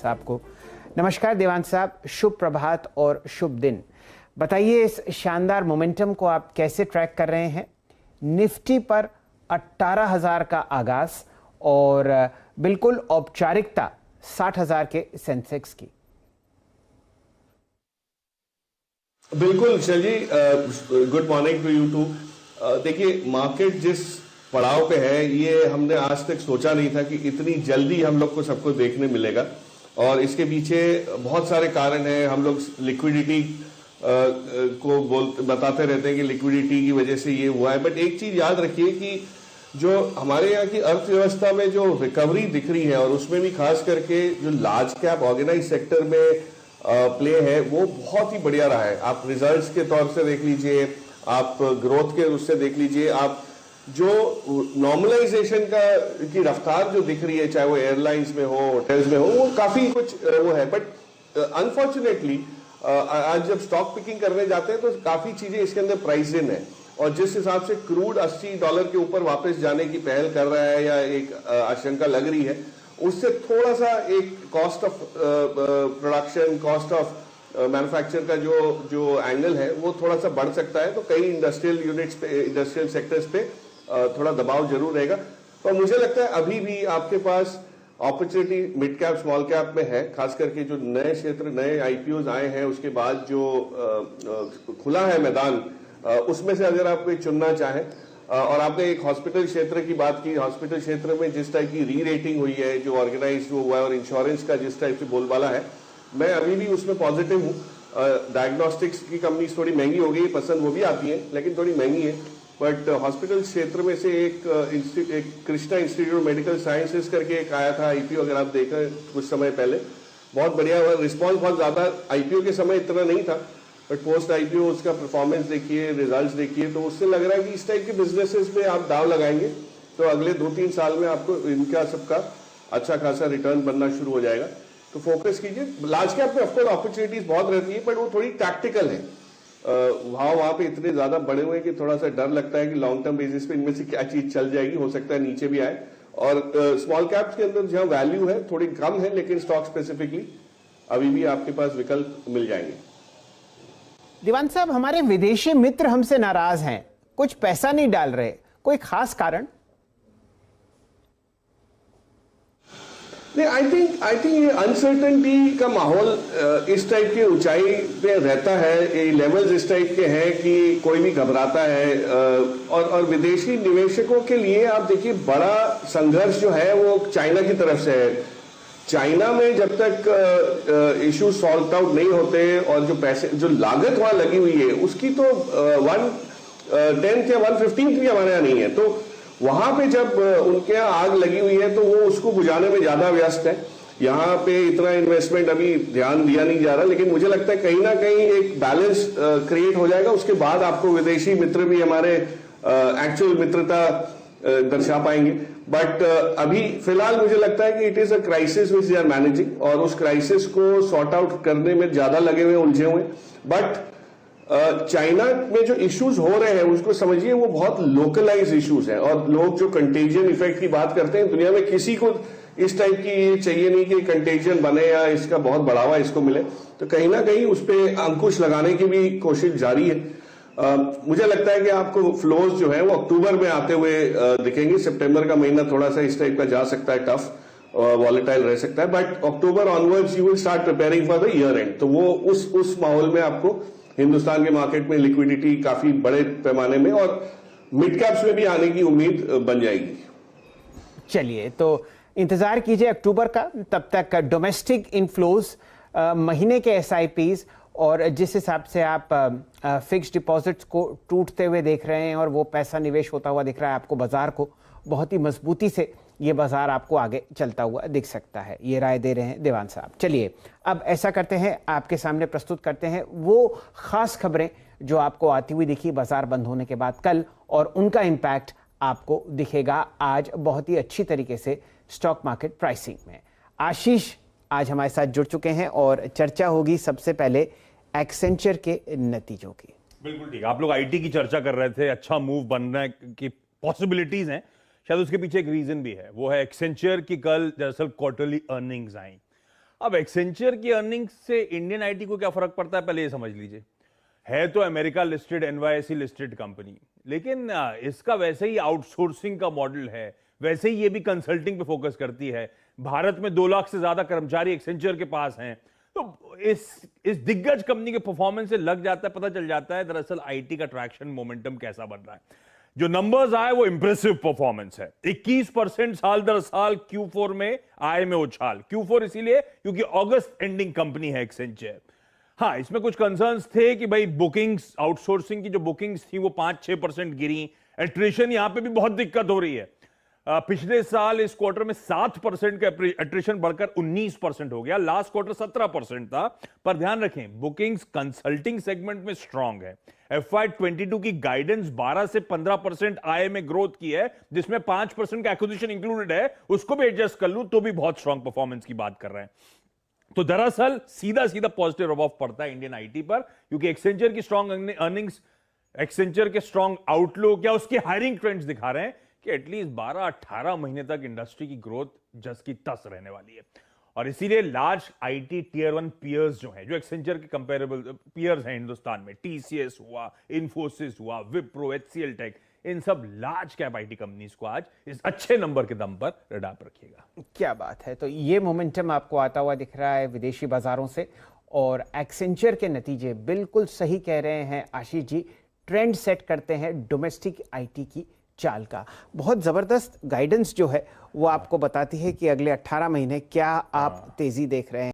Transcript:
साहब को। नमस्कार देवांश साहब, शुभ प्रभात और शुभ दिन। बताइए इस शानदार मोमेंटम को आप कैसे ट्रैक कर रहे हैं? निफ्टी पर 18,000 का आगाज और बिल्कुल औपचारिकता 60,000 के सेंसेक्स की। बिल्कुल Shail ji, good morning to you too. देखिए, मार्केट जिस पड़ाव पे है ये हमने आज तक सोचा नहीं था कि इतनी जल्दी हम लोग को सबको देखने मिलेगा, और इसके पीछे बहुत सारे कारण हैं। हम लोग लिक्विडिटी को बताते रहते हैं कि लिक्विडिटी की वजह से ये हुआ है, बट एक चीज याद रखिए कि जो हमारे यहाँ की अर्थव्यवस्था में जो रिकवरी दिख रही है, और उसमें भी खास करके जो लार्ज कैप ऑर्गेनाइज सेक्टर में प्ले है, वो बहुत ही बढ़िया रहा है। आप रिजल्ट्स के तौर से देख लीजिए, आप ग्रोथ के उससे देख लीजिए, आप जो नॉर्मलाइजेशन की रफ्तार जो दिख रही है, चाहे वो एयरलाइंस में हो, होटल्स में हो, वो काफी कुछ वो है। बट अनफॉर्चुनेटली आज जब स्टॉक पिकिंग करने जाते हैं तो काफी चीजें इसके अंदर प्राइस इन है, और जिस हिसाब से क्रूड $80 के ऊपर वापस जाने की पहल कर रहा है या एक आशंका लग रही है, उससे थोड़ा सा एक cost of production, cost of manufacture का जो एंगल है वो थोड़ा सा बढ़ सकता है। तो कई इंडस्ट्रियल यूनिट्स पे, इंडस्ट्रियल सेक्टर्स पे थोड़ा दबाव जरूर रहेगा। पर मुझे लगता है अभी भी आपके पास opportunity mid cap small cap में है, खास करके जो नए क्षेत्र, नए आईपीओज आए हैं, उसके बाद जो खुला है मैदान, उसमें से अगर आप कोई चुनना चाहें। और आपने एक हॉस्पिटल क्षेत्र की बात की, हॉस्पिटल क्षेत्र में जिस टाइप की री रेटिंग हुई है, जो ऑर्गेनाइज हुआ है, और इंश्योरेंस का जिस टाइप से बोलबाला है, मैं अभी भी उसमें पॉजिटिव हूँ। डायग्नोस्टिक्स की कंपनीज थोड़ी महंगी हो गई, पसंद वो भी आती है, लेकिन थोड़ी महंगी है। बट हॉस्पिटल क्षेत्र में से एक Krishna institute of medical sciences करके एक आया था आईपीओ, अगर आप देखें कुछ समय पहले, बहुत बढ़िया रिस्पॉन्स, बहुत ज्यादा आईपीओ के समय इतना नहीं था, बट पोस्ट आईपीओ उसका परफॉर्मेंस देखिए, रिजल्ट्स देखिए, तो उससे लग रहा है कि इस टाइप के बिजनेसेस पे आप दाव लगाएंगे तो अगले 2-3 साल में आपको इनका सबका अच्छा खासा रिटर्न बनना शुरू हो जाएगा। तो फोकस कीजिए। लार्ज कैप में ऑफकोर्स अपॉर्चुनिटीज बहुत रहती है, बट वो थोड़ी टैक्टिकल है। वहां पे इतने ज्यादा बड़े हुए कि थोड़ा सा डर लगता है कि लॉन्ग टर्म बेसिस पे इनमें से क्या चीज चल जाएगी, हो सकता है नीचे भी आए। और स्मॉल कैप्स के अंदर जहां वैल्यू है थोड़ी कम है, लेकिन स्टॉक स्पेसिफिकली अभी भी आपके पास विकल्प मिल जाएंगे। देवांश साहब, हमारे विदेशी मित्र हमसे नाराज हैं, कुछ पैसा नहीं डाल रहे, कोई खास कारण? नहीं, आई थिंक ये अनसर्टेनिटी का माहौल इस टाइप की ऊंचाई पे रहता है, ये लेवल्स इस टाइप के हैं कि कोई भी घबराता है। और विदेशी निवेशकों के लिए आप देखिए, बड़ा संघर्ष जो है वो चाइना की तरफ से है। चाइना में जब तक इश्यू सॉल्व आउट नहीं होते, और जो पैसे, जो लागत वहां लगी हुई है, उसकी तो 1/10 या 1/15 भी हमारे यहाँ नहीं है। तो वहां पे जब उनके यहाँ आग लगी हुई है तो वो उसको बुझाने में ज्यादा व्यस्त है। यहाँ पे इतना इन्वेस्टमेंट अभी ध्यान दिया नहीं जा रहा, लेकिन मुझे लगता है कहीं ना कहीं एक बैलेंस क्रिएट हो जाएगा। उसके बाद आपको विदेशी मित्र भी हमारे एक्चुअल मित्रता दर्शा पाएंगे। बट अभी फिलहाल मुझे लगता है कि it is a crisis which they are managing, और उस क्राइसिस को सॉर्ट आउट करने में ज्यादा लगे हुए, उलझे हुए। बट चाइना में जो इश्यूज हो रहे हैं उसको समझिए, वो बहुत लोकलाइज इश्यूज हैं, और लोग जो कंटेजियन इफेक्ट की बात करते हैं, दुनिया में किसी को इस टाइप की ये चाहिए नहीं कि कंटेजियन बने या इसका बहुत बढ़ावा इसको मिले। तो कहीं ना कहीं उस पर अंकुश लगाने की भी कोशिश जारी है। मुझे लगता है कि आपको फ्लोज जो है वो अक्टूबर में आते हुए दिखेंगे। सितंबर का महीना थोड़ा सा इस टाइप का जा सकता है, टफ वॉलेटाइल रह सकता है, but October onwards you will start preparing for the year and. तो वो उस माहौल में आपको हिंदुस्तान के मार्केट में लिक्विडिटी काफी बड़े पैमाने में और मिड कैप्स में भी आने की उम्मीद बन जाएगी। चलिए, तो इंतजार कीजिए अक्टूबर का। तब तक डोमेस्टिक इनफ्लोज, महीने के एसआईपीज, और जिस हिसाब से आप फिक्स्ड डिपॉजिट्स को टूटते हुए देख रहे हैं और वो पैसा निवेश होता हुआ दिख रहा है आपको, बाजार को बहुत ही मजबूती से ये बाजार आपको आगे चलता हुआ दिख सकता है। ये राय दे रहे हैं देवांश साहब। चलिए, अब ऐसा करते हैं, आपके सामने प्रस्तुत करते हैं वो खास खबरें जो आपको आती हुई दिखी बाजार बंद होने के बाद कल, और उनका इम्पैक्ट आपको दिखेगा आज बहुत ही अच्छी तरीके से स्टॉक मार्केट प्राइसिंग में। आशीष आज हमारे साथ जुड़ चुके हैं और चर्चा होगी सबसे पहले एक्सेंचर के नतीजों की। बिल्कुल ठीक। आप लोग आईटी की चर्चा कर रहे थे, अच्छा मूव बनने की पॉसिबिलिटीज हैं, शायद उसके पीछे एक रीजन भी है, वो है एक्सेंचर की कल दरअसल क्वार्टरली अर्निंग्स आई। अब एक्सेंचर की अर्निंग से इंडियन आईटी को क्या फर्क पड़ता है, पहले ये समझ लीजिए। है तो America listed, NYSE listed company, लेकिन इसका वैसे ही आउटसोर्सिंग का मॉडल है, वैसे ही ये भी कंसल्टिंग पे फोकस करती है। भारत में 2 लाख से ज्यादा कर्मचारी एक्सेंचर के पास हैं। तो इस दिग्गज कंपनी के परफॉर्मेंस से लग जाता है, पता चल जाता है दरअसल आईटी का ट्रैक्शन मोमेंटम कैसा बन रहा है। जो नंबर्स आए वो इंप्रेसिव परफॉर्मेंस है। 21% साल दर साल Q4 में आय में उछाल। Q4 इसीलिए क्योंकि अगस्त एंडिंग कंपनी है एक्सेंचर। हाँ, इसमें कुछ कंसर्न्स थे कि भाई बुकिंग्स, आउटसोर्सिंग की जो बुकिंग्स थी वो 5-6% गिरी। एट्रिशन यहां पे भी बहुत दिक्कत हो रही है। पिछले साल इस क्वार्टर में 7% का एट्रिशन बढ़कर 19% हो गया। लास्ट क्वार्टर 17% था। पर ध्यान रखें, बुकिंग्स कंसल्टिंग सेगमेंट में स्ट्रांग है। FY22 की गाइडेंस 12 से 15% आय में ग्रोथ की है, जिसमें 5% का एक्विजिशन इंक्लूडेड है। उसको भी एडजस्ट कर लूं तो भी बहुत स्ट्रांग परफॉर्मेंस की बात कर रहे हैं। तो दरअसल सीधा सीधा पॉजिटिव प्रभाव पड़ता है इंडियन आईटी पर, क्योंकि एक्सेंचर की स्ट्रांग अर्निंग्स, एक्सेंचर के स्ट्रांग आउटलुक या उसके हायरिंग ट्रेंड्स दिखा रहे हैं कि एटलीस्ट 12-18 महीने तक इंडस्ट्री की ग्रोथ जस की तस रहने वाली है। और इसीलिए लार्ज आईटी टियर 1 पीयर्स जो हैं, जो एक्सेंचर के कंपेरेबल पीयर्स हैं हिंदुस्तान में, टीसीएस हुआ, इन्फोसिस हुआ, विप्रो, HCL टेक, इन सब लार्ज कैप आईटी कंपनीज को आज इस अच्छे नंबर के दम पर रडार पर रखिएगा। क्या बात है। तो ये मोमेंटम आपको आता हुआ दिख रहा है विदेशी बाजारों से, और एक्सेंचर के नतीजे बिल्कुल सही कह रहे हैं आशीष जी, ट्रेंड सेट करते हैं डोमेस्टिक आईटी की चाल का। बहुत ज़बरदस्त गाइडेंस जो है वो आपको बताती है कि अगले 18 महीने क्या आप तेज़ी देख रहे हैं।